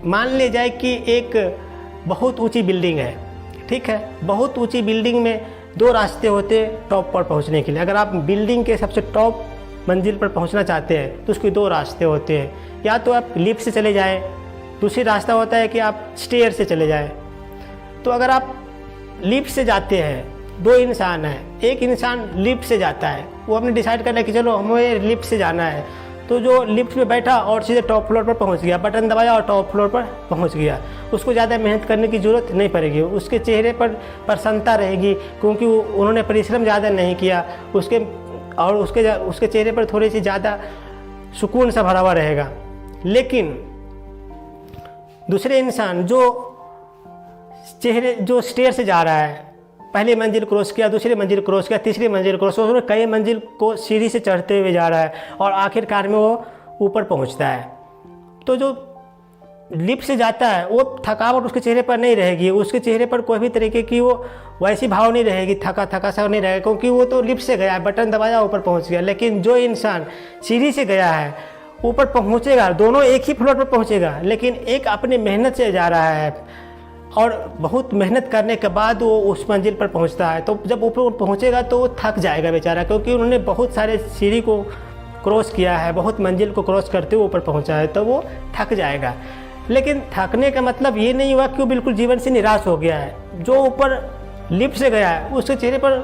मान ले जाए कि एक बहुत ऊंची बिल्डिंग है, ठीक है। बहुत ऊंची बिल्डिंग में दो रास्ते होते हैं टॉप पर पहुंचने के लिए। अगर आप बिल्डिंग के सबसे टॉप मंजिल पर पहुंचना चाहते हैं तो उसके दो रास्ते होते हैं, या तो आप लिफ्ट से चले जाएं, दूसरी रास्ता होता है कि आप स्टेयर से चले जाएं। तो अगर आप लिफ्ट से जाते हैं, दो इंसान हैं, एक इंसान लिफ्ट से जाता है, वो अपने डिसाइड करना है कि चलो हमें लिफ्ट से जाना है, तो जो लिफ्ट में बैठा और सीधे टॉप फ्लोर पर पहुंच गया, बटन दबाया और टॉप फ्लोर पर पहुंच गया। उसको ज़्यादा मेहनत करने की ज़रूरत नहीं पड़ेगी, उसके चेहरे पर प्रसन्नता रहेगी क्योंकि उन्होंने परिश्रम ज़्यादा नहीं किया, उसके चेहरे पर थोड़ी सी ज़्यादा सुकून सा भरा हुआ रहेगा। लेकिन दूसरे इंसान जो स्टेयर से जा रहा है, पहली मंजिल क्रॉस किया, दूसरी मंजिल क्रॉस किया, तीसरी मंजिल क्रॉस, और कई मंजिल को सीढ़ी से चढ़ते हुए जा रहा है और आखिरकार में वो ऊपर पहुंचता है। तो जो लिफ्ट से जाता है वो थकावट उसके चेहरे पर नहीं रहेगी, उसके चेहरे पर कोई भी तरीके की वो वैसी भाव नहीं रहेगी, थका सा नहीं रहेगा, क्योंकि वो तो लिफ्ट से गया, बटन दबाया, ऊपर पहुँच गया। लेकिन जो इंसान सीढ़ी से गया है ऊपर पहुँचेगा, दोनों एक ही फ्लोर पर पहुँचेगा, लेकिन एक अपनी मेहनत से जा रहा है और बहुत मेहनत करने के बाद वो उस मंजिल पर पहुंचता है। तो जब ऊपर पहुंचेगा तो वो थक जाएगा बेचारा, क्योंकि उन्होंने बहुत सारे सीढ़ी को क्रॉस किया है, बहुत मंजिल को क्रॉस करते हुए ऊपर पहुंचा है, तो वो थक जाएगा। लेकिन थकने का मतलब ये नहीं हुआ कि वो बिल्कुल जीवन से निराश हो गया है। जो ऊपर लिफ्ट से गया है उसके चेहरे पर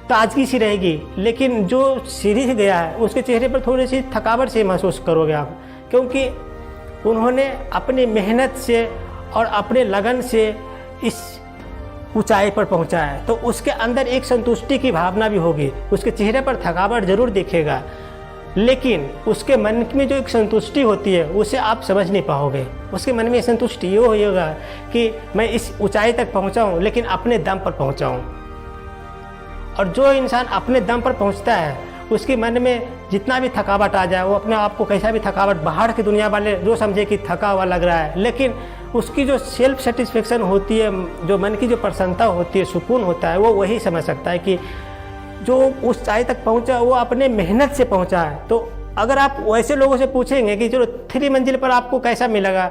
ताजगी सी रहेगी, लेकिन जो सीढ़ी से गया है उसके चेहरे पर थोड़ी सी थकावट से महसूस करोगे आप, क्योंकि उन्होंने अपनी मेहनत से और अपने लगन से इस ऊंचाई पर पहुंचा है। तो उसके अंदर एक संतुष्टि की भावना भी होगी, उसके चेहरे पर थकावट जरूर दिखेगा, लेकिन उसके मन में जो एक संतुष्टि होती है उसे आप समझ नहीं पाओगे। उसके मन में संतुष्टि ये होगा कि मैं इस ऊंचाई तक पहुंचा हूं, लेकिन अपने दम पर पहुंचा हूं। और जो इंसान अपने दम पर पहुंचता है उसके मन में जितना भी थकावट आ जाए, वो अपने आप को कैसा भी थकावट, बाहर की दुनिया वाले जो समझे कि थका हुआ लग रहा है, लेकिन उसकी जो सेल्फ सेटिस्फेक्शन होती है, जो मन की जो प्रसन्नता होती है, सुकून होता है, वो वही समझ सकता है कि जो उस ऊंचाई तक पहुंचा वो अपने मेहनत से पहुंचा है। तो अगर आप वैसे लोगों से पूछेंगे कि चलो 3 मंजिल पर आपको कैसा मिलेगा,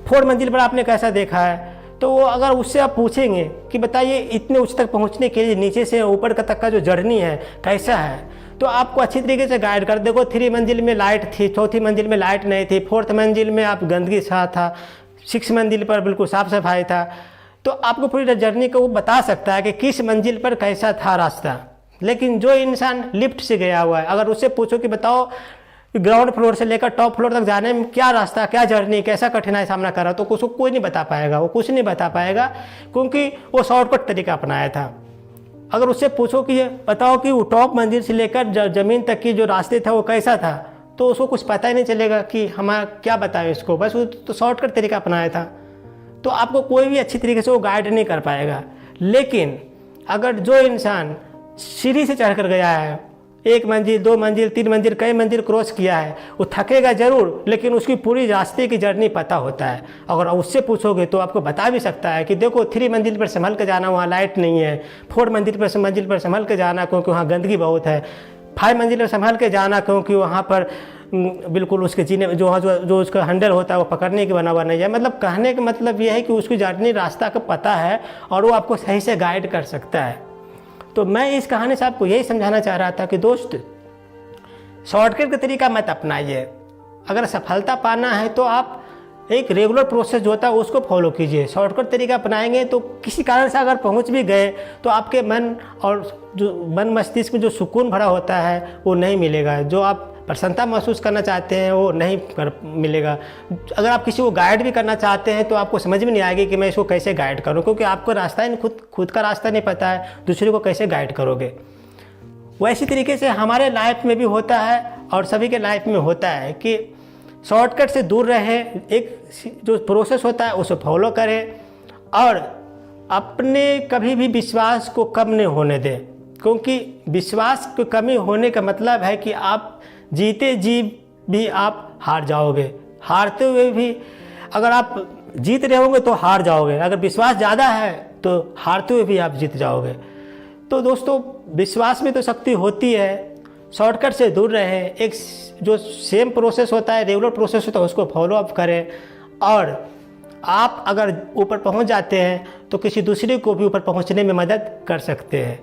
4 मंजिल पर आपने कैसा देखा है, तो वो अगर उससे आप पूछेंगे कि बताइए इतने ऊंच तक पहुंचने के लिए नीचे से ऊपर तक का जो जर्नी है कैसा है, तो आपको अच्छी तरीके से गाइड कर। देखो 3 मंजिल में लाइट थी, 4थी मंजिल में लाइट नहीं थी, 4th मंजिल में आप गंदगी सा था, 6 मंजिल पर बिल्कुल साफ सफाई था। तो आपको पूरी जर्नी को वो बता सकता है कि किस मंजिल पर कैसा था रास्ता। लेकिन जो इंसान लिफ्ट से गया हुआ है, अगर उससे पूछो कि बताओ ग्राउंड फ्लोर से लेकर टॉप फ्लोर तक जाने में क्या रास्ता, क्या जर्नी, कैसा कठिनाई सामना कर रहा, तो उसको कोई नहीं बता पाएगा, वो कुछ नहीं बता पाएगा, क्योंकि वो शॉर्टकट तरीका अपनाया था। अगर उससे पूछो कि बताओ कि वो टॉप मंजिल से लेकर ज़मीन तक की जो रास्ते था वो कैसा था, तो उसको कुछ पता ही नहीं चलेगा कि हमारा क्या बताएं इसको, बस वो तो शॉर्टकट तरीका अपनाया था। तो आपको कोई भी अच्छी तरीके से वो गाइड नहीं कर पाएगा। लेकिन अगर जो इंसान सीढ़ी से चढ़कर गया है, 1 मंजिल, 2 मंजिल, 3 मंजिल, कई मंजिल क्रॉस किया है, वो थकेगा जरूर, लेकिन उसकी पूरी रास्ते की जर्नी पता होता है। अगर उससे पूछोगे तो आपको बता भी सकता है कि देखो 3 मंजिल पर संभल के जाना, वहाँ लाइट नहीं है, 4 मंजिल पर संभल के जाना क्योंकि वहाँ गंदगी बहुत है, 5 मंजिल पर संभल के जाना क्योंकि वहाँ पर बिल्कुल उसके जीने जो उसका हैंडल होता है वो पकड़ने की बना हुआ नहीं है। मतलब कहने का मतलब ये है कि उसकी जर्नी रास्ता का पता है और वो आपको सही से गाइड कर सकता है। तो मैं इस कहानी से आपको यही समझाना चाह रहा था कि दोस्त, शॉर्टकट का तरीका मत अपनाइए। अगर सफलता पाना है तो आप एक रेगुलर प्रोसेस जो होता है उसको फॉलो कीजिए। शॉर्टकट तरीका अपनाएंगे तो किसी कारण से अगर पहुंच भी गए तो आपके मन और जो मन मस्तिष्क में जो सुकून भरा होता है वो नहीं मिलेगा, जो आप प्रसन्नता महसूस करना चाहते हैं वो नहीं मिलेगा। अगर आप किसी को गाइड भी करना चाहते हैं तो आपको समझ में नहीं आएगी कि मैं इसको कैसे गाइड करूं, क्योंकि आपको रास्ता ही खुद का रास्ता नहीं पता है, दूसरे को कैसे गाइड करोगे। वैसी तरीके से हमारे लाइफ में भी होता है और सभी के लाइफ में होता है कि शॉर्टकट से दूर रहें, एक जो प्रोसेस होता है उसे फॉलो करें और अपने कभी भी विश्वास को कम नहीं होने दें, क्योंकि विश्वास की कमी होने का मतलब है कि आप जीते जी भी आप हार जाओगे, हारते हुए भी अगर आप जीत रहे होंगे तो हार जाओगे, अगर विश्वास ज़्यादा है तो हारते हुए भी आप जीत जाओगे। तो दोस्तों, विश्वास में तो शक्ति होती है, शॉर्टकट से दूर रहें, एक जो सेम प्रोसेस होता है, रेगुलर प्रोसेस होता है उसको फॉलो अप करें और आप अगर ऊपर पहुंच जाते हैं तो किसी दूसरे को भी ऊपर पहुंचने में मदद कर सकते हैं।